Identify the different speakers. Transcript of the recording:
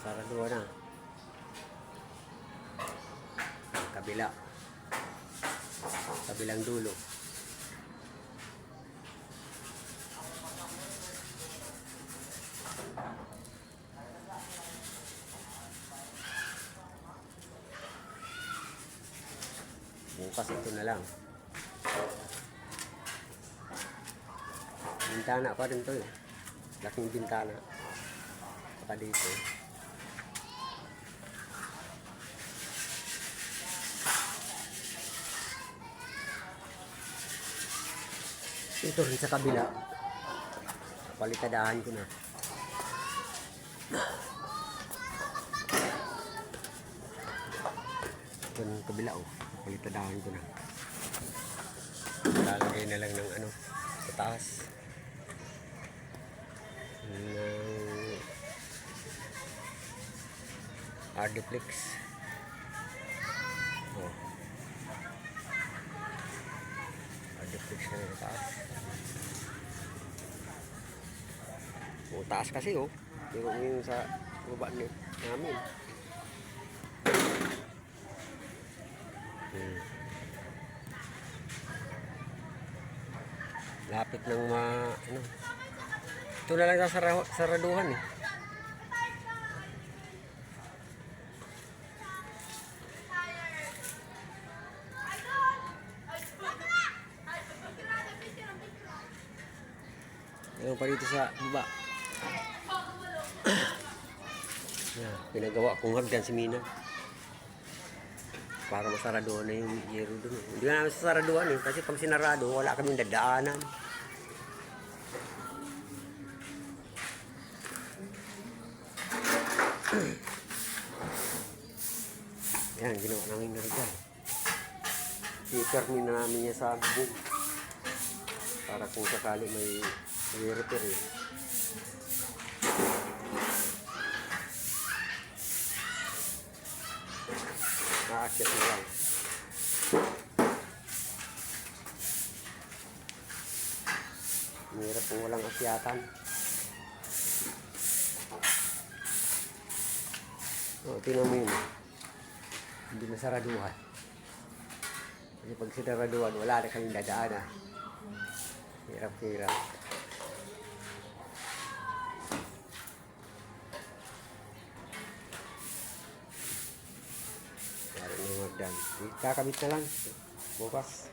Speaker 1: Sarado na. Kabila. Kabilang dulo. Bukas ito na lang. Bintana pa rin to eh. Laking bintana. Saka dito. Ito rin sa kabila. Palitadahan ko na. Ito yung kabila oh. Palitadahan ko na. Lalagay na lang ng ano sa taas. Ng Ardeflex. Oh. Ardeflex na sa taas. Oh, taas kasi oh. Yung sa baba namin. Lapit ng ano. Ito na lang sa saraduhan eh. Ano pa dito sa baba. Yan, pinagawa kong hagdan si Mina. Para masaraduhan na yung yero dun. Hindi nga namin sasaraduhan eh. Kasi pag sinarado, wala kaming dadaanan. Yan, ginawa namin na hagdan. I-termin na namin niya sa bubong. Para kung sakali may repair eh. Naakyat na lang. Mahirap kung walang akyatan. O, tingnan mo yun. Hindi masaraduhan. Kasi pag sinaraduhan, wala na kaming dadaan. Hirap-hirap. Meron yung magdan. Kakabit na lang. Bukas.